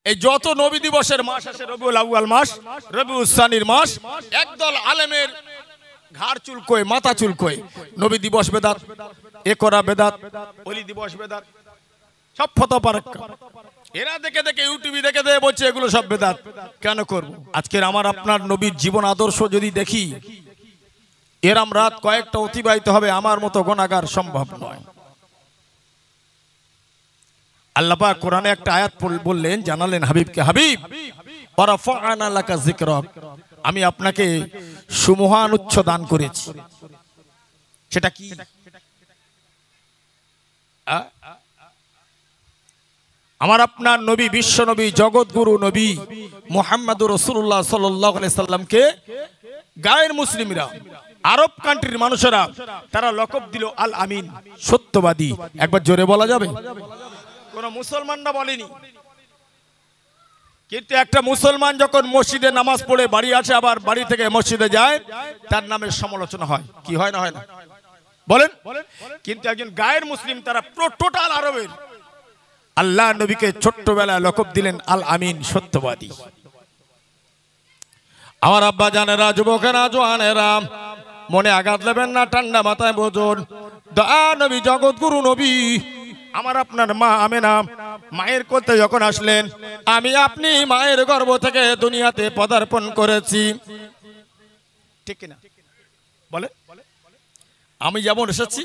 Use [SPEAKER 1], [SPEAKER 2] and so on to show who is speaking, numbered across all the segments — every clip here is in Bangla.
[SPEAKER 1] এই যত নবী দিবসের মাস আছে, রবিউল আউয়াল মাস, রবিউল সানির মাস, একদল আলেমের ঘাড় চুলকোয়, মাথা চুলকোয়, নবী দিবস বেদাত, এ করা বেদাত, ওলি দিবস বেদাত, সব ফতোয়া পারাক্কা। এরা দেখে দেখে ইউটিউবে দেখে দেখে বলছে এগুলো সব বেদাত। কেন করব? আজকের আমার আপনার নবীর জীবন আদর্শ যদি দেখি, এরম রাত কয়েকটা অতিবাহিত হবে আমার মতো গুনাহগার সম্ভব নয়। আল্লাহ পাক কোরআনে একটা আয়াত বললেন, জানালেন হাবিবকে, হাবিব ওয়ারাফা'না লাকা যিকরাক, আমি আপনাকে সুমহান উচ্চ দান করেছি। সেটা কি? আমার আপনার নবী, বিশ্ব নবী, জগৎগুরু নবী মুহাম্মদুর রাসূলুল্লাহ সাল্লাল্লাহু আলাইহি সাল্লামকে গায়ের মুসলিমরা, আরব কান্ট্রির মানুষেরা তারা লকব দিল আল আমিন, সত্যবাদী। একবার জোরে বলা যাবে? কোন মুসলমানরা বলেনি। কিন্তু একটা মুসলমান যখন মসজিদে নামাজ পড়ে বাড়ি আসে, আবার বাড়ি থেকে মসজিদে যায়, তার নামে সমালোচনা হয়। কি হয় না হয় না? বলেন। কিন্তু একজন গায়ের মুসলিম, তারা টোটাল আরবের আল্লাহ নবীকে ছোট্টবেলায় লকব দিলেন আল আমিন, সত্যবাদী। আমার আব্বা জানেরা, যুবকেরা, জওয়ানেরা, মনে আঘাত নেবেন না, ঠান্ডা মাথায় বোঝুন। দয়া নবী, জগৎগুরু নবী, আমার আপনার মা আমেনা মায়ের কোলে যখন আসলেন, আমি আপনি মায়ের গর্ভ থেকে দুনিয়াতে পদার্পণ করেছি, ঠিক কিনা বলে? আমি যেমন এসেছি,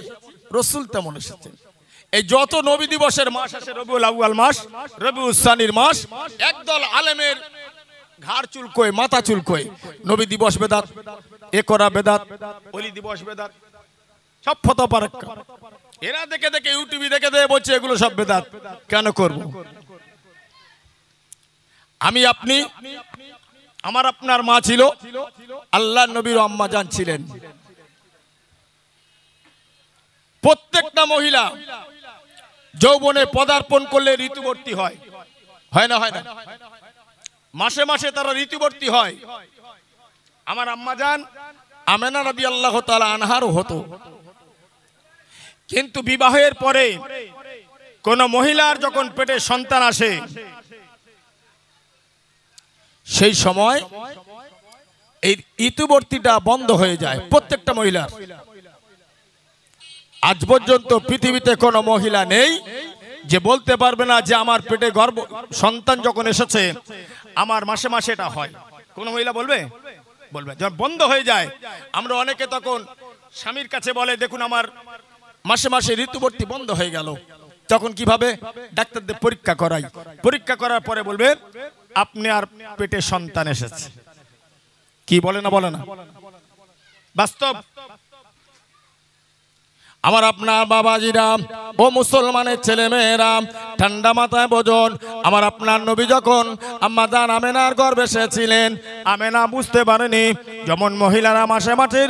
[SPEAKER 1] রাসূল তেমন এসেছেন। এই যত নবী দিবসের মাস আছে, রবিউল আউয়াল মাস, রবিউল সানির মাস, একদল আলেমের ঘাড় চুলকোয়, মাথা চুলকোয়, নবী দিবস বেদাত, এ করা বেদাত, ওলি দিবস বেদাত, সব ফতোয়া পারাক্কা। এরা দেখে দেখে ইউটিউবে দেখে দেখে বলছে এগুলো সব বেদাত। কেন করব? আমি আপনি, আমার আপনার মা ছিল, আল্লাহ নবীর আম্মা জান ছিলেন। প্রত্যেকটা মহিলা যৌবনে পদার্পণ করলে ঋতুবর্তী হয়, হয় না? হয় না? মাসে মাসে তারা ঋতুবর্তী হয়। আমার আম্মা জান আমেনা রাদিয়াল্লাহু তাআলা আনহারও হতো। কিন্তু বিবাহের পরে কোন মহিলার যখন পেটে সন্তান আসে, সেই সময় এই ঋতুবর্তীটা বন্ধ হয়ে যায় প্রত্যেকটা মহিলার। আজ পর্যন্ত পৃথিবীতে কোনো মহিলা নেই যে বলতে পারবে না যে আমার পেটে গর্ভ সন্তান যখন এসেছে আমার মাসে মাসে এটা হয়। কোন মহিলা বলবে? বলবে। যখন বন্ধ হয়ে যায়, আমরা অনেকে তখন স্বামীর কাছে বলে, দেখুন আমার মাসে মাসে ঋতুবর্তী বন্ধ হয়ে গেল। তখন কিভাবে? ডাক্তারদের পরীক্ষা করাই। পরীক্ষা করার পরে বলবে আপনি আর পেটে সন্তান এসেছে। কি বলে না? বলে না? বাস্তব। আমার আপনার বাবাজিরা, ও মুসলমানের ছেলে মেয়েরা, ঠান্ডা মাথায় বোঝুন। আমার আপনার নবী যখন আম্মা জান আমেনার গর্ভে এসেছিলেন, আমেনা বুঝতে পারেনি। যেমন মহিলারা মাসে মাসে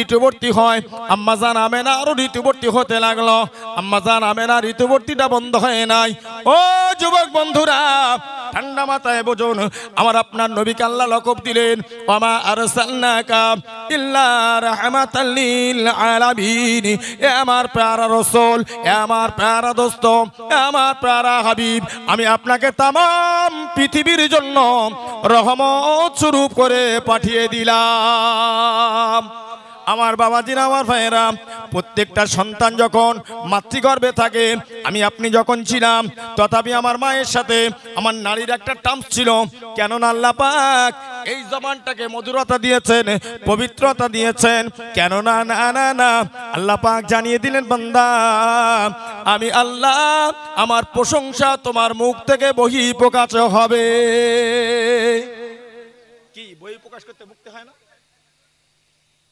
[SPEAKER 1] ঋতুবর্তী হয়, আম্মা জান আমেনা আরো ঋতুবর্তী হতে লাগলো। আম্মা জান আমেনা ঋতুবর্তীটা বন্ধ হয় নাই। ও যুবক বন্ধুরা, ঠান্ডা মাথায় বোঝুন। আমার আপনার নবীকে আল্লাহ লকব দিলেন ওয়ামা আরসালনাকা ইল্লা রাহমাতাল লিল আলামিন। এ আমার প্যারা রাসূল, এ আমার প্যারা দোস্ত, এ আমার প্যারা হাবিব, আমি আপনাকে তামাম পৃথিবীর জন্য রহমত স্বরূপ করে পাঠিয়ে দিলাম। আমার বাবাজিরা, আমার ভাইয়েরা, প্রত্যেকটা সন্তান যখন মাতৃগর্ভে থাকে, আমি আপনি যখন ছিলাম, তথাপি আমার মায়ের সাথে আমার নারীর একটা টার্মস ছিল। কেননা আল্লাহ পাক এই জবানটাকে মধুরতা দিয়েছেন, পবিত্রতা দিয়েছেন। কেননা না না না, আল্লাহ পাক জানিয়ে দিলেন, বান্দা আমি আল্লাহ, আমার প্রশংসা তোমার মুখ থেকে বহি প্রকাশ হবে। কি বহি প্রকাশ করতে মুক্তি হয় না?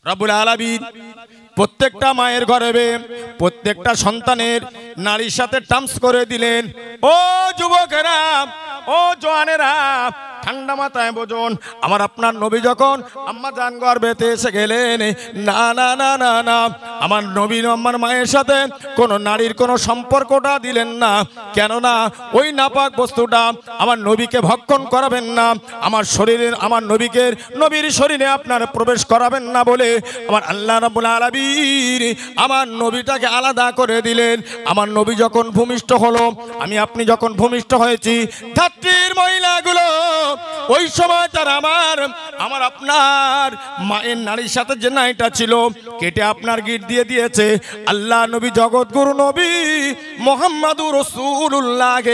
[SPEAKER 1] রব্বুল আলামিন প্রত্যেকটা মায়ের গর্ভে প্রত্যেকটা সন্তানের নারীর সাথে টার্মস করে দিলেন। ও যুবকেরা, ও জওয়ানেরা, ঠান্ডা মাথায় বোঝুন। আমার আপনার নবী যখন আম্মা জান গর্ভেতে এসে গেলেন, না না না না না, আমার নবী আমার মায়ের সাথে কোনো নারীর কোনো সম্পর্কটা দিলেন না। কেননা ওই নাপাক বস্তুটা আমার নবীকে ভক্ষণ করাবেন না, আমার শরীরে, আমার নবীকে নবীর শরীরে আপনার প্রবেশ করাবেন না বলে আমার আল্লাহ রাব্বুল আলামিন আমার নবীটাকে আলাদা করে দিলেন। আমার নবী যখন ভূমিষ্ঠ হলো, আমি আপনি যখন ভূমিষ্ঠ হয়েছি, ধাত্রীর মহিলা ওই সময় তার আমার আপনার মায়ের নারীর সাথে যে নাইটা ছিল কেটে আপনার গিট দিয়ে দিয়েছে। আল্লাহ নবী জগৎগুরু নবী মুহাম্মাদুর রাসূলুল্লাহ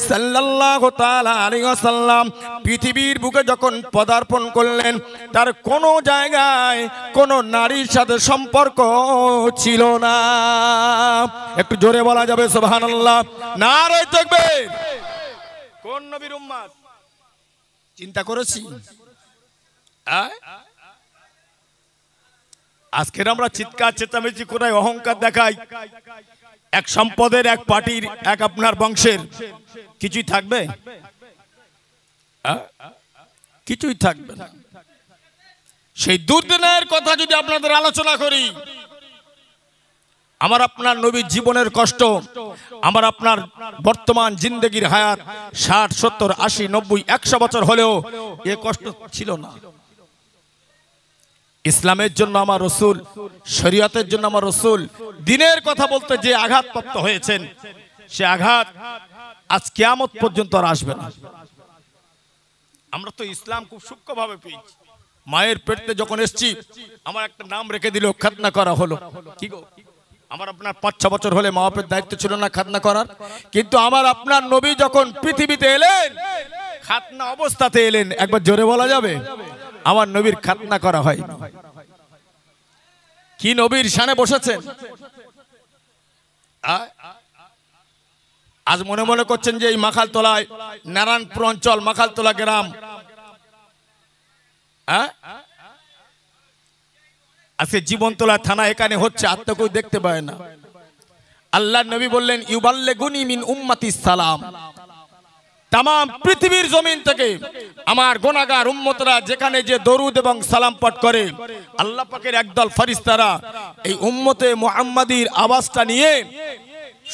[SPEAKER 1] সাল্লাল্লাহু তাআলা আলাইহি ওয়াসাল্লাম পৃথিবীর বুকে যখন পদার্পণ করলেন তার কোনো জায়গায় কোনো নারীর সাথে সম্পর্ক ছিল না। একটু জোরে বলা যাবে সুবহানাল্লাহ। নারে তাকবীর। কোন নবীর উম্মত চিন্তা করেছি? আজকের আমরা চিৎকার চেঁচামেচি করে অহংকার দেখাই, এক সম্পদের, এক পার্টির, এক আপনার বংশের, কিছুই থাকবে? কিছুই থাকবে না। সেই দুর্দিনের কথা যদি আপনাদের আলোচনা করি, আমার আপনার নবীর জীবনের কষ্ট, আমার আপনার বর্তমান জিন্দেগির হায়াত 60, 70, 80, 90, 100 বছর হলেও এ কষ্ট ছিল না। ইসলামের জন্য আমার রসুল, শরীয়তের জন্য আমার রসুল দিনের কথা বলতে যে আঘাতপ্রাপ্ত হয়েছেন, সে আঘাত আজ কিয়ামত পর্যন্ত আর আসবে না। আমরা তো ইসলাম খুব সূক্ষ্মভাবে পেয়েছি। মায়ের পেটে যখন এসেছি আমার একটা নাম রেখে দিল, খাতনা করা হলো। কি গো, আমার আপনার 5-6 বছর হলে মা বাপের দায়িত্ব ছিল না খাতনা করার? কিন্তু আমার আপনার নবী যখন পৃথিবীতে এলেন, খাতনা অবস্থাতে এলেন। একবার জোরে বলা যাবে? আমার নবীর খাতনা করা হয়। কি নবীর শানে বসেছেন? আজ মনে মনে করছেন যে এই মাখালতলায়, নারায়ণপুর অঞ্চল, মাখালতলা গ্রাম, আজকে জীবনতলা থানা এখানে হচ্ছে, আর তো কেউ দেখতে পায় না। আল্লাহ নবী বললেন ইউবাল্লিগুনি মিন উম্মতিস সালাম। তামাম পৃথিবীর জমিন থেকে আমার গুনাহগার উম্মতরা যেখানে যে দরুদ এবং সালাম পাঠ করে, আল্লাহ পাকের একদল ফেরেশতারা এই উম্মতে মুহাম্মাদির আওয়াজটা নিয়ে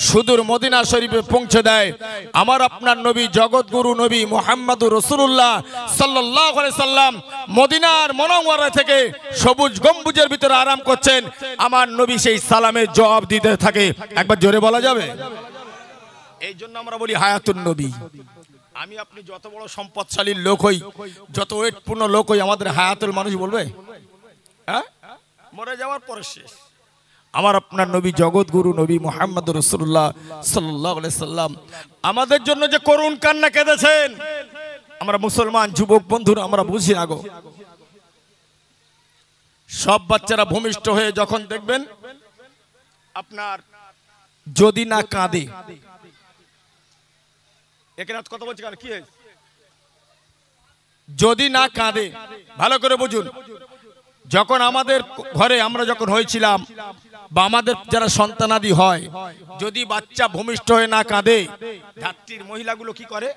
[SPEAKER 1] সুদূর মদিনা শরীফে পৌঁছে দেয়। আমার আপনার নবী জগৎগুরু নবী মুহাম্মাদুর রাসূলুল্লাহ সাল্লাল্লাহু আলাইহি সাল্লাম মদিনার মুনাওয়ারা থেকে সবুজ গম্বুজের ভিতরে আরাম করছেন, আমার নবী সেই সালামের জবাব দিতে থাকে। একবার জোরে বলা যাবে? এই জন্য আমরা বলি হায়াতুন নবী। আমি আপনি যত বড় সম্পদশালী লোক হই, যত ওয়েটপূর্ণ লোক হই, আমাদের হায়াতুল মানুষ বলবে? মরে যাওয়ার পরে শেষ। আমার আপনার নবী জগৎগুরু নবী মুহাম্মাদুর রাসূলুল্লাহ সাল্লাল্লাহু আলাইহি সাল্লাম আমাদের জন্য যে করুণ কান্না কেঁদেছেন, আমরা মুসলমান যুবক বন্ধুরা আমরা বুঝি না গো। সব বাচ্চারা ভূমিষ্ঠ হয়ে যখন দেখবেন আপনার যদি না কাঁদে, এখানে কথা বলছি কার কি হয়েছে? যদি না কাঁদে, ভালো করে বুঝুন। যখন আমাদের ঘরে আমরা যখন হয়েছিলাম বা আমাদের যারা সন্তানাদি হয়, যদি বাচ্চা ভূমিষ্ঠ হয়ে না কাঁদে, ধাত্রীর মহিলাগুলো কি করে?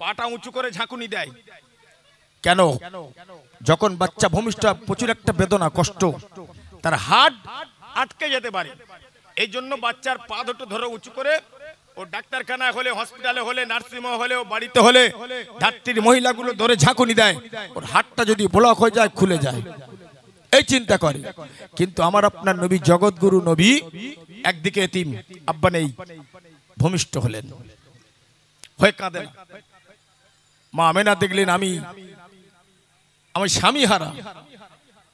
[SPEAKER 1] পাটা উঁচু করে ঝাঁকুনি দেয়। কেন? যখন বাচ্চা ভূমিষ্ঠ, প্রচুর একটা বেদনা, কষ্ট, তার হার্ট আটকে যেতে পারে। এই জন্য বাচ্চার পা দুটো ধরে উঁচু করে, ও ডাক্তারখানায় হলে, হসপিটালে হলে, নার্সিংহোমে হলে, বাড়িতে হলে ধাত্রীর মহিলাগুলো ধরে ঝাঁকুনি দেয়। ওর হাতটা যদি ব্লক হয়ে যায়, খুলে যায়, এই চিন্তা করে। কিন্তু আমার আপনার নবী জগৎগুরু নবী একদিকে এতিম, আব্বা নেই, ভূমিষ্ঠ হলেন, হয়ে কাঁদে না। মা আমেনা দেখলেন আমি স্বামী হারা,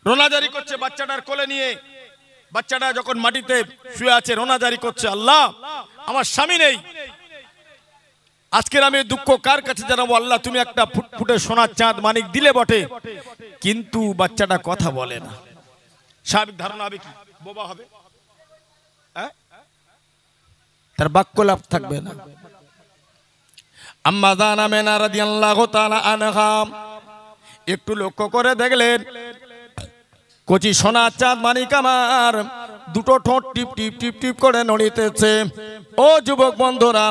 [SPEAKER 1] রোনাজারি করছে বাচ্চাটার কোলে নিয়ে। বাচ্চাটা যখন মাটিতে শুয়ে আছে, রোনাজারি করছে, আল্লাহ আমার স্বামী নেই। আজকের আমি দুঃখ কার কাছে জানাবো? আল্লাহ তুমি একটা ফুটফুটে সোনার চাঁদ মানিক দিলে বটে, কিন্তু বাচ্চাটা কথা বলে না। স্বাভাবিক ধারণা হবে কি? বোবা হবে, তার বাক্য লাভ থাকবে না। আম্মা জান আমেনা রাদিয়াল্লাহু তাআলা আনহা একটু লক্ষ্য করে দেখলেন, কচি সোনার চাঁদ মানিক আমার দুটো ঠোঁট টিপ টিপ টিপ টিপ করে নড়িতেছে। ও যুবক বন্ধুরা,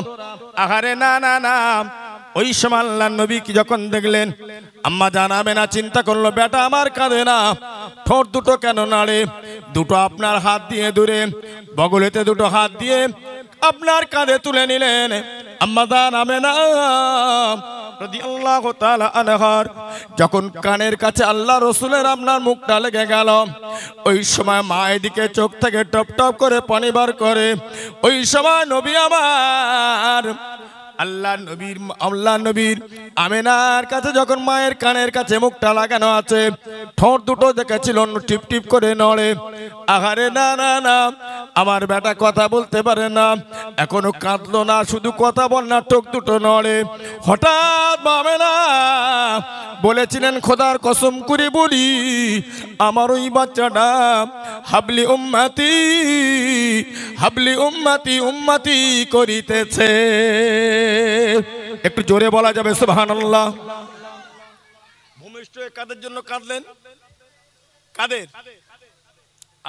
[SPEAKER 1] আহারে না না না, ওই সময় আল্লাহর নবী কি যখন দেখলেন, আম্মা জানাবে না, চিন্তা করলো বেটা আমার কাঁদে না, ঠোঁট দুটো কেন নাড়ে? দুটো আপনার হাত দিয়ে দূরে বগলেতে দুটো হাত দিয়ে আপনার কাঁধে তুলে নিলেন। আম্মা জানাবে না রাদিয়াল্লাহু তাআলা আনহার যখন কানের কাছে আল্লাহ রসুলের আপনার মুখটা লেগে গেল, ওই সময় মা এদিকে চোখ থেকে টপ টপ করে পানি বার করে। ওই সময় নবী আমার আল্লাহ নবীর আমেনার কাছে যখন মায়ের কানের কাছে মুখটা লাগানো আছে, ঠোঁট দুটো দেখেছিল টিপ টিপ করে নড়ে। আহারে না না না, আমার বেটা কথা বলতে পারে না, এখনো কাঁদলো না, শুধু কথা বল না, ঠোঁট দুটো নড়ে। হঠাৎ আমেনা বলেছিলেন, খোদার কসম করে বলি, আমার ওই বাচ্চাটা হাবলি উম্মতি হাবলি উম্মতি উম্মতি করিতেছে। একটু জোরে বলা যাবে সুবহানাল্লাহ। ভূমিষ্ঠ কাদের জন্য কাঁদলেন? কাদের?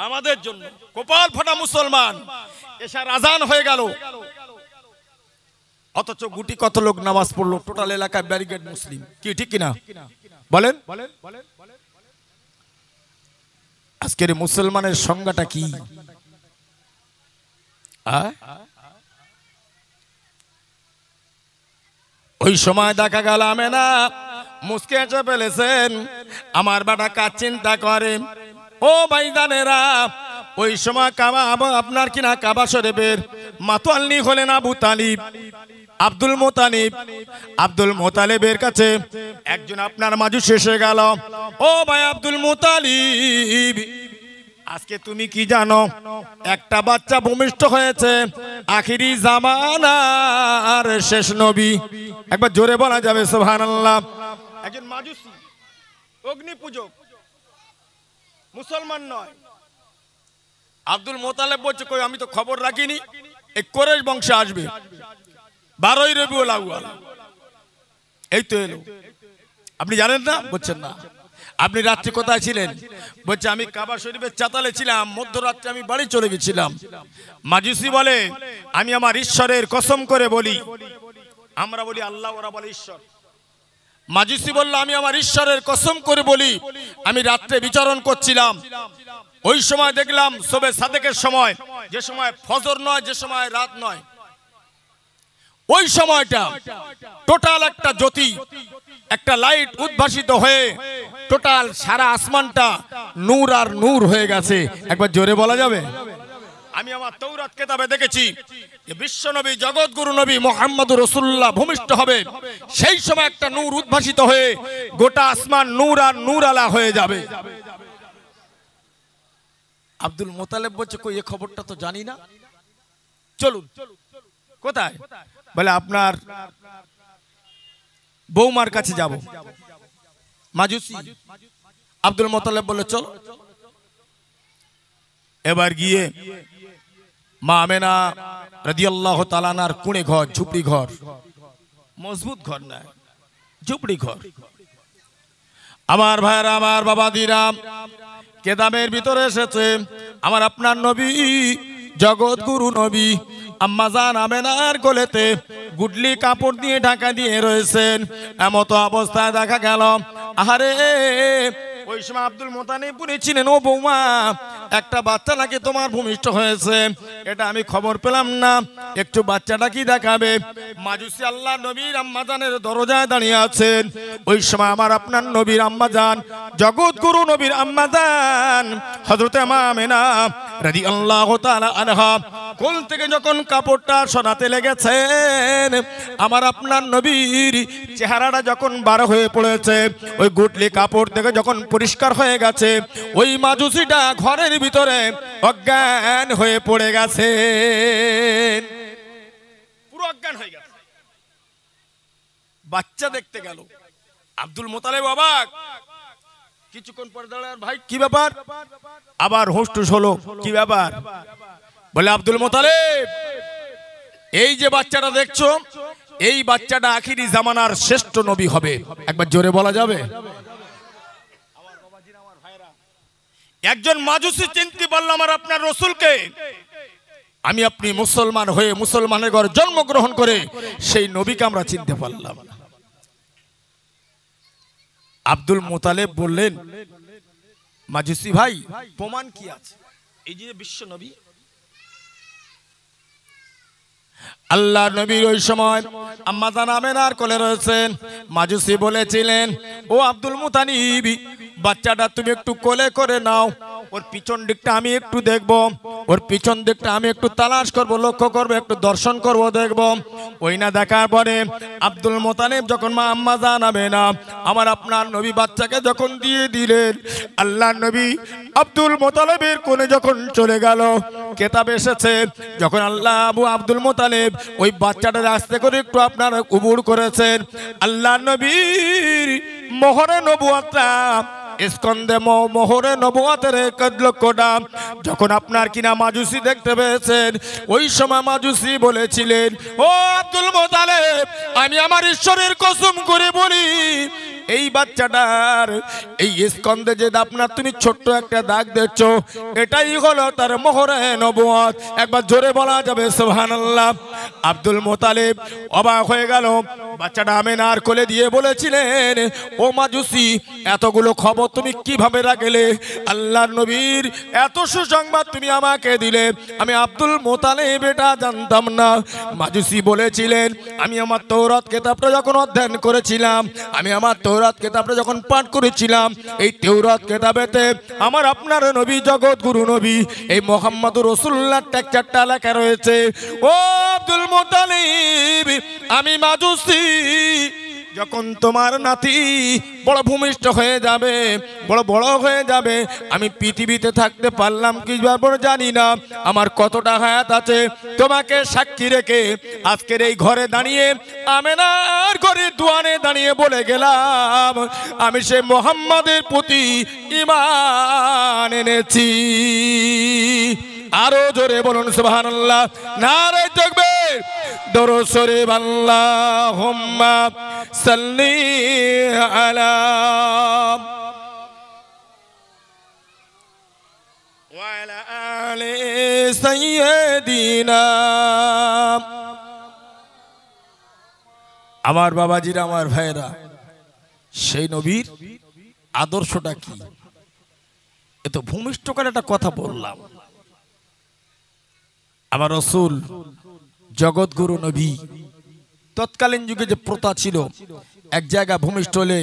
[SPEAKER 1] আমাদের জন্য। কপাল ফাটা মুসলমান, এশার আজান হয়ে গেল, অথচ গুটি কত লোক নামাজ পড়লো, টোটাল এলাকায় ব্যারিকেড মুসলিম। কি ঠিক কিনা বলেন? আজকের মুসলমানের সংজ্ঞাটা কি? ওই সময় দেখা গেল আমেনা মুসকে এসে ফেলেছেন, আমার বেটা কাজ চিন্তা করে। ও ভাইজানেরা, ওই সময় কাবা আপনার কিনা কাবা শরীফের মাতোয়াল্লি হলেন আবু তালিব, আব্দুল মোতালেবের কাছে একজন আপনার মাজুস এসে গেল। ও ভাই আব্দুল মোতালিব, আজকে তুমি কি জানো? একটা বাচ্চা ভূমিষ্ঠ হয়েছে, আখিরি জামানার শেষ নবী। একবার জোরে বলা যাবে সুবহানাল্লাহ। একজন মাজুসি, অগ্নি পূজক, মুসলমান নয়। আব্দুল মোতালেব বলছে, কই আমি তো খবর রাখিনি, এই কোরেশ বংশে আসবে 12ই রবিউল আউয়াল, এই তো এলো। আপনি জানেন না? বলছেন না। আপনি রাত্রি কোথায় ছিলেন? বলছে আমি কাবা শরীফের চাতালে ছিলাম, মধ্যরাত্রে আমি বাড়ি চলে গেছিলাম। মাজুসি বলে, আমি আমার ঈশ্বরের কসম করে বলি, আমরা বলি আল্লাহ, ওরা বলে ঈশ্বর। মাজুসি বলল, আমি আমার ঈশ্বরের কসম করে বলি, আমি রাত্রে বিচরণ করছিলাম, ওই সময় দেখলাম সবে সাদেকের সময়, যে সময় ফজর নয়, যে সময় রাত নয়, ওই সময়টা টোটাল একটা জ্যোতি, একটা লাইট উদ্ভাসিত হয়ে টোটাল সারা আসমানটা নূর আর নূর হয়ে গেছে। একবার জোরে বলা যাবে? আমি আমার তাওরাত কিতাবে দেখেছি যে বিশ্ব নবী, জগৎগুরু নবী মুহাম্মদুর রাসূলুল্লাহ ভূমিষ্ঠ হবে, সেই সময় একটা নূর উদ্ভাসিত হয়ে গোটা আসমান নূর আর নূর আলা হয়ে যাবে। আব্দুল মোতালেব বলছে, কই এই খবরটা তো জানি না, চলুন। কোথায়? বলে আপনার বৌমার কাছে যাব। মাজুসি আব্দুল মোতালেব বলে, চলো। এবার গিয়ে মা আমেনা রাদিয়াল্লাহু তাআলা আনহার কুঁড়ে ঘর, ঝুপড়ি ঘর, মজবুত ঘর না, ঝুপড়ি ঘর। আমার ভাইরা, আমার বাবাদিরা, কেতাবের ভিতরে এসেছে আমার আপনার নবী, জগৎগুরু নবী আম্মা জান আমেনার কোলেতে গুডলি কাপড় দিয়ে ঢাকা দিয়ে রয়েছেন। এমতো অবস্থায় দেখা গেল, আহারে ওই সময় আব্দুল মোতালিব বলেছিলেন, ও বৌমা, একটা বাচ্চা নাকি তোমার ভূমিষ্ঠ হয়েছে, এটা আমি খবর পেলাম না, একটু বাচ্চাটা কি দেখাবে। মাজুসি আল্লাহ নবীর আম্মা জানের দরজায় দাঁড়িয়ে আছেন। ওই সময় আমার আপনার নবীর আম্মা জান, জগৎগুরু নবীর আম্মা জান হযরতে মা আমেনা রাদিয়াল্লাহু তাআলা আনহা কোল থেকে যখন কাপড়টা সরাতে লেগেছেন, আমার আপনার নবীর চেহারাটা যখন বার হয়ে পড়েছে, ওই গুটলি কাপড় থেকে যখন পরিষ্কার হয়ে গেছে, ওই মাজুসিটা ঘরের ভিতরে অজ্ঞান হয়ে পড়ে গেছে, পুরো অজ্ঞান হয়ে গেছে। বাচ্চা দেখতে গেল, আব্দুল মোতালেব অবাক। কিছুক্ষণ পরে দাঁড়ায়, ভাই কি ব্যাপার? আবার হোস্টুস হলো, কি ব্যাপার? বলে, আব্দুল মোতালেব, এই যে বাচ্চাটা দেখছো, এই বাচ্চাটা আখিরি জামানার শ্রেষ্ঠ নবী হবে। একবার জোরে বলা যাবে? একজন মাজুসি চিনতে পারলাম আমার আপনার রসুলকে, আমি আপনি মুসলমান হয়ে মুসলমানের ঘরে জন্মগ্রহণ করে সেই নবীকে আমরা চিনতে পারলাম না। আব্দুল মোতালেব বললেন, মাজুসি ভাই, প্রমাণ কি আছে? এই যে বিশ্ব নবী, আল্লাহ নবীর ওই সময় আম্মা জান আমেনার কোলে রয়েছেন। মাজুসি বলেছিলেন, ও আব্দুল মুতালিব, বাচ্চাটা তুমি একটু কোলে করে নাও, ওর পিছন দিকটা আমি একটু দেখব, ওর পিছন দিকটা আমি একটু তালাশ করব, লক্ষ্য করব, একটু দর্শন করব, দেখব। ওই না দেখার পরে আব্দুল মোতালেব যখন মা আম্মা জানাবে না আমার আপনার নবী বাচ্চাকে যখন দিয়ে দিলেন, আল্লাহ নবী আব্দুল মোতালেবের কোলে যখন চলে গেল, কেতাব এসেছে যখন আল্লাহ আবু আব্দুল মোতালেব ওই বাচ্চাটা আস্তে করে একটু আপনার উবুর করেছেন, আল্লাহ নবীর মোহরে নবুয়তটা স্কন্দে মোহরে নবুয়তের 1 লক্ষটা যখন আপনার কিনা মাজুসি দেখতে পেয়েছেন, ওই সময় মাজুসি বলেছিলেন, ও আব্দুল মোতালেব, আমি আমার ঈশ্বরের কসম করে বলি, এই বাচ্চাটার এই স্কন্দে যে আপনার তুমি ছোট্ট একটা দাগ দেখছো, এটাই হলো তার মোহরে নবুয়ত। একবার জোরে বলা যাবে সুবহানাল্লাহ। আব্দুল মোতালেব অবাক হয়ে গেল। বাচ্চাটা আমেনার কোলে দিয়ে বলেছিলেন, ও মাজুসি, এতগুলো খবর তুমি কিভাবে রাখলে? আল্লাহর নবীর এত সুসংবাদ তুমি আমাকে দিলে, আমি আব্দুল মোতালেব এটা জানতাম না। মাজুসি বলেছিলেন, আমি আমার তৌরাত কিতাবটা যখন অধ্যয়ন করেছিলাম, আমি আমার তৌরাত কিতাবটা যখন পাঠ করেছিলাম, এই তৌরাত কিতাবেতে আমার আপনার নবী জগৎ গুরু নবী এই মুহাম্মদুর রাসূলুল্লাহ 4টা লেখা রয়েছে। ও আব্দুল মোতালেব, আমি মাজুসি, যখন তোমার নাতি বড় ভূমিষ্ঠ হয়ে যাবে, বড় বড় হয়ে যাবে, আমি পৃথিবীতে থাকতে পারলাম কি জানি না, আমার কতটা হায়াত আছে, তোমাকে সাক্ষী রেখে আজকের এই ঘরে দাঁড়িয়ে, আমেনার ঘরে দুয়ারে দাঁড়িয়ে বলে গেলাম, আমি সে মুহাম্মাদের প্রতি ঈমান এনেছি। আরো জোরে বলুন সুবহানাল্লাহ, নারে তাকবীর, দরুদ শরীফ, আল্লাহুম্মা সাল্লি আলা ওয়া আলা আলি সাইয়্যিদিনা। আমার বাবাজিরা, আমার ভাইরা, সেই নবীর আদর্শটা কি? এত ভূমিষ্ঠ করে একটা কথা বললাম। আমার রাসূল জগৎগুরু নবী, তৎকালীন যুগে যে প্রথা ছিল, এক জায়গা ভূমিষ্ঠ হলে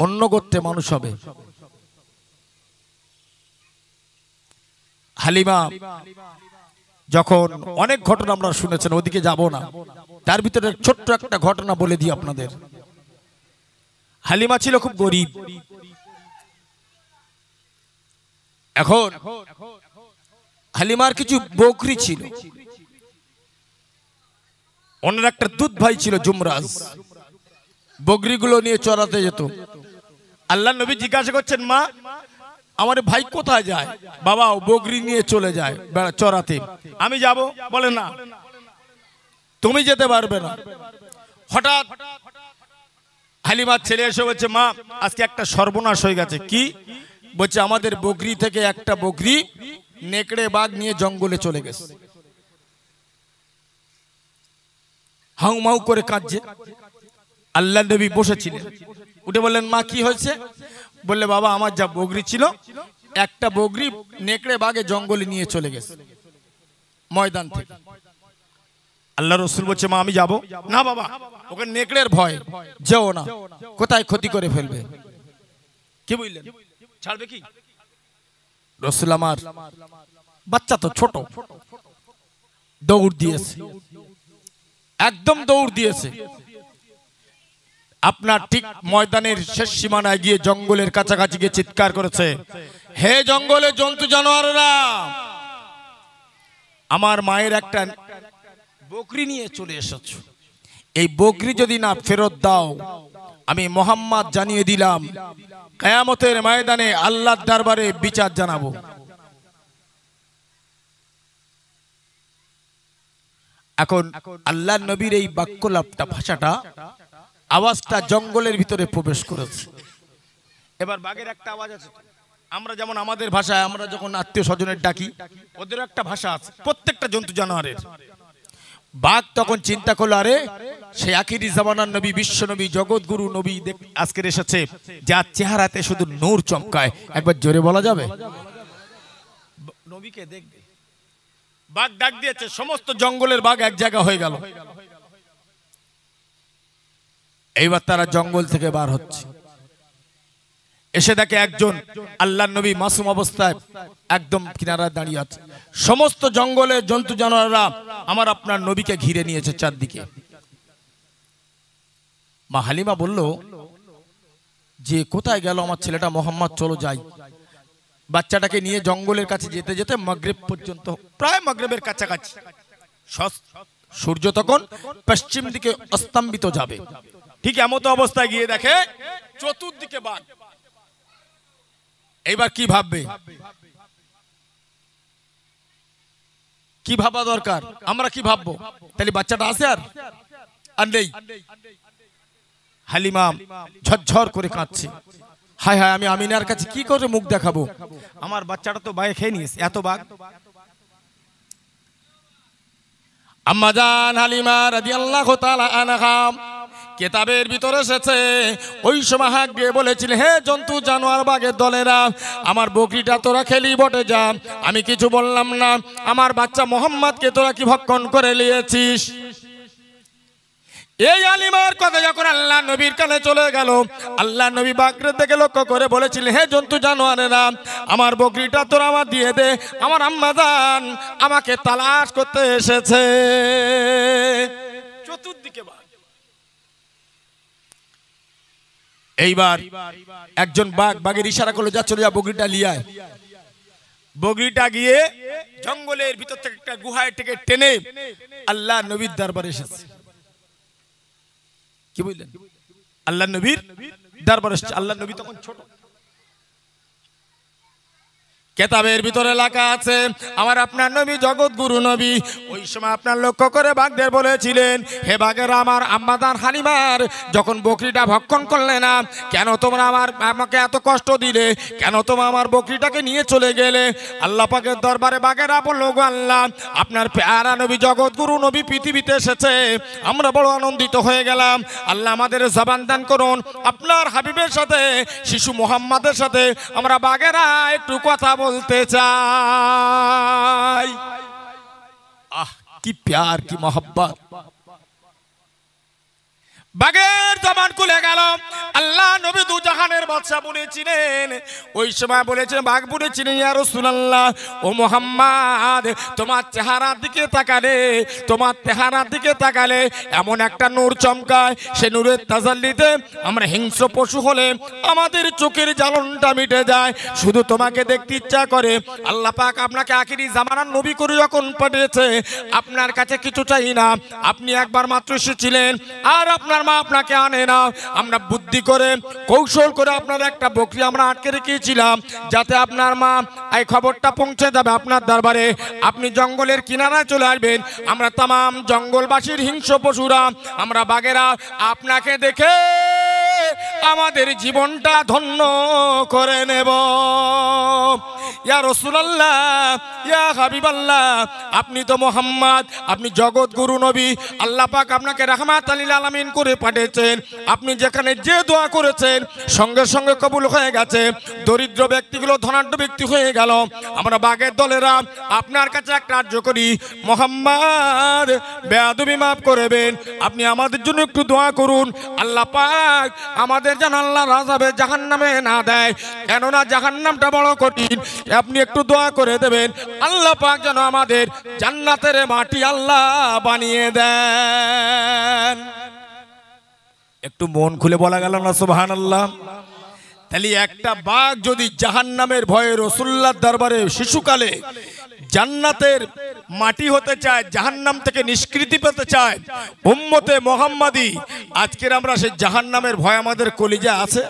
[SPEAKER 1] অন্য গোত্রে মানুষ হবে। হালিমা যখন, অনেক ঘটনা আমরা শুনেছেন, ওদিকে যাব না, তার ভিতরে ছোট্ট একটা ঘটনা বলে দিই আপনাদের। হালিমা ছিল খুব গরিব। এখন হালিমার কিছু বকরি ছিল, ওনার একটা দুধ ভাই ছিল যুমরাজ, বকরিগুলো নিয়ে চড়াতে যেত। আল্লাহ নবী জিজ্ঞাসা করছেন, মা, আমার ভাই কোথায় যায়? বাবা, ও বকরি নিয়ে চলে যায় চড়াতে, আমি যাব? বলে না, তুমি যেতে পারবে না। হঠাৎ হালিমার ছেলে এসে বলছে, মা, আজকে একটা সর্বনাশ হয়ে গেছে। কি? বলছে, আমাদের বকরি থেকে একটা বকরি নেকড়ে বাঘ নিয়ে জঙ্গলে চলে গেছে। হাউ মাউ করে কাঁদছে। আল্লাহ নবী বসেছিলেন, উঠে বললেন, মা, কি হয়েছে? বললে, বাবা, আমার যা বকরি ছিল, একটা বকরি নেকড়ে বাঘে জঙ্গলে নিয়ে চলে গেছে ময়দান থেকে। আল্লাহ রাসূল বলছে, মা, আমি যাব না। বাবা, ওকে নেকড়ের ভয়, যেও না, কোথায় ক্ষতি করে ফেলবে। কি বুঝলেন? ছাড়বে কি? রাসূল আমার বাচ্চা তো ছোট, দৌড় দিয়েছে, একদম দৌড় দিয়েছে। আপনার ঠিক ময়দানের শেষ সীমানায় গিয়ে জঙ্গলের কাছাকাছি গিয়ে চিৎকার করেছে, হে জঙ্গলের জন্তু জানোয়াররা, আমার মায়ের একটা বকরি নিয়ে চলে এসেছো, এই বকরি যদি না ফেরত দাও, আমি মুহাম্মদ জানিয়ে দিলাম, কিয়ামতের ময়দানে আল্লাহর দরবারে বিচার জানাবো। এখন আল্লাহর নবীর এই বাক্যলাপটা, ভাষাটা, আওয়াজটা জঙ্গলের ভিতরে প্রবেশ করেছে। এবার বাঘের একটা আওয়াজ আছে। আমরা যেমন আমাদের ভাষায় আমরা যখন আত্মীয় স্বজনের ডাকি, ওদের একটা ভাষা আছে প্রত্যেকটা জন্তু জানোয়ারের। বাঘ তখন চিন্তা করলো, আরে সে আখিরি জামানার নবী, বিশ্ব নবী, জগৎগুরু নবী আজকের এসেছে, যার চেহারাতে শুধু নূর চমকায়। একবার জোরে বলা যাবে, নবীকে দেখবে। বাঘ ডাক দিয়েছে, সমস্ত জঙ্গলের বাঘ এক জায়গা হয়ে গেল। এইবার তারা জঙ্গল থেকে বার হচ্ছে। এসে দেখে একজন আল্লাহর নবী মাসুম অবস্থায় একদম কিনারায় দাঁড়িয়ে আছে। সমস্ত জঙ্গলে জন্তু জানোয়াররা আমার আপনার নবীকে ঘিরে নিয়েছে চারদিকে। মা হালিমা বলল যে কোথায় গেল আমার ছেলেটা মোহাম্মদ, চলো যাই। বাচ্চাটাকে নিয়ে জঙ্গলের কাছে যেতে যেতে মাগরিব পর্যন্ত, প্রায় মাগরিবের কাছাকাছি, সূর্য তখন পশ্চিম দিকে অস্তম্বিত যাবে, ঠিক এমত অবস্থায় গিয়ে দেখে চতুর্দিকে বাঘ। এইবার কি ভাববে, কি ভাবা দরকার, আমরা কি ভাববো? তাহলে বাচ্চাটা আছে আর নেই। হালিমা ঝরঝর করে কাঁদছে, হায় হায় আমি আমিনার কাছে কি করে মুখ দেখাবো, আমার বাচ্চাটা তো বাঘে খেয়ে নিয়েছে, এত বাঘ। আম্মা জান হালিমা রাদিয়াল্লাহু তাআলা আনহা কিতাবের ভিতরে এসেছে, ওই সময় হাঁক দিয়ে বলেছিল, হে জন্তু জানোয়ার বাঘের দলেরা, আমার বকরিটা তোরা খেলি বটে যা, আমি কিছু বললাম না। আমার বাচ্চা মোহাম্মদকে তোরা কি ভক্ষণ করে নিয়েছিস? এই আলিমার কথা যখন আল্লাহ নবীর কানে চলে গেল, আল্লাহ নবী বাকরের দিকে লক্ষ্য করে বলেছিলেন, হে জন্তু জানোয়ারেরা, আমার বকরিটা তোরা আমার দিয়ে দে, আমার আম্মা জান আমাকে তালাশ করতে এসেছে। চতুর্দিকে বাঘ। এইবার একজন বাঘের ইশারা করলো, যা চলে যা বকরিটা লিয়ায়। বকরিটা গিয়ে জঙ্গলের ভিতর থেকে একটা গুহায় থেকে টেনে আল্লাহ নবীর দরবারে এসেছে। কি বললেন? আল্লাহ নবীর দরবারে এসেছে। আল্লাহ নবী তখন ছোট। কেতাবের ভিতরে লেখা আছে, আমার আপনার নবী জগৎ গুরু নবী ওই সময় আপনার লক্ষ্য করে বাঘদের বলেছিলেন, হে বাঘেরা, আমার আম্মাদান হালিমার যখন বকরিটা ভক্ষণ করলে না, কেন তোমরা আমাকে এত কষ্ট দিলে, কেন তোমরা আমার বকরিটাকে নিয়ে চলে গেলে? আল্লাহ পাকের দরবারে বাঘেরা বলল, গো আল্লাহ, আপনার প্যারা নবী জগৎ গুরু নবী পৃথিবীতে এসেছে, আমরা বড় আনন্দিত হয়ে গেলাম। আল্লাহ আমাদের জবান দান করুন, আপনার হাবিবের সাথে, শিশু মোহাম্মদের সাথে আমরা বাঘেরা একটু কথা বলতে চাই। আহ কি প্যার, কি মোহব্বত। বাঘের জবান খুলে গেল। আল্লাহ নবী দু জাহানের বাদশা বলেছিলেন, ওই সময় বলেছেন, বাঘ বলেছিলেন, ইয়া রাসূলুল্লাহ, ও মুহাম্মদ, তোমার চেহারার দিকে তাকালে, তোমার চেহারার দিকে তাকালে এমন একটা নূর চমকায়, সে নূরের তাজাল্লিতে আমরা হিংস্র পশু হলে আমাদের চোখের জ্বালনটা মিটে যায়, শুধু তোমাকে দেখতে ইচ্ছা করে। আল্লাহ পাক আপনাকে আখিরি জামানার নবী করে যখন পাঠিয়েছে, আপনার কাছে কিছু চাই না, আপনি একবার মাত্র এসেছিলেন, আর আপনার মা আপনাকে আনে না। আমরা বুদ্ধি করে কৌশল করে আপনার একটা বকরি আমরা আটকে রেখেছিলাম, যাতে আপনার মা এই খবরটা পৌঁছে যাবে আপনার দরবারে, আপনি জঙ্গলের কিনারায় চলে আসবেন। আমরা তামাম জঙ্গলবাসীর হিংস্র পশুরা, আমরা বাঘেরা আপনাকে দেখে আমাদের জীবনটা ধন্য করে নেব। ইয়া রাসূলুল্লাহ, ইয়া হাবিবাল্লাহ, আপনি তো মুহাম্মদ, আপনি জগৎ গুরু নবী, আল্লাহ পাক আপনাকে রাহমাতাল লিল আলামিন করে পাঠিয়েছেন। আপনি যেখানে যে দোয়া করেছেন সঙ্গে সঙ্গে কবুল হয়ে গেছে। দরিদ্র ব্যক্তিগুলো ধনাঢ্য ব্যক্তি হয়ে গেল। আমরা বাঘের দলেরা আপনার কাছে একটা আর্য করি, মুহাম্মদ বেয়াদবি মাফ করবেন, আপনি আমাদের জন্য একটু দোয়া করুন, আল্লাহ পাক আমাদের যেন আল্লাহ আযাবে জাহান্নামে না দেয়, কেননা জাহান্নামটা বড় কঠিন। আপনি একটু দোয়া করে দেবেন, আল্লাহ পাক যেন আমাদের জান্নাতের মাটি আল্লাহ বানিয়ে দেন। একটু মন খুলে বলা গেল না সুবহানাল্লাহ? তাহলে একটা বাঘ যদি জাহান্নামের ভয়ে রাসূলুল্লাহর দরবারে শিশুকালে জান্নাতের মাটি হতে চায়, জাহান্নাম থেকে নিষ্কৃতি পেতে চায়, উম্মতে মুহাম্মাদি, আজকের আমরা সেই জাহান্নামের ভয় আমাদের কলিজা আছে?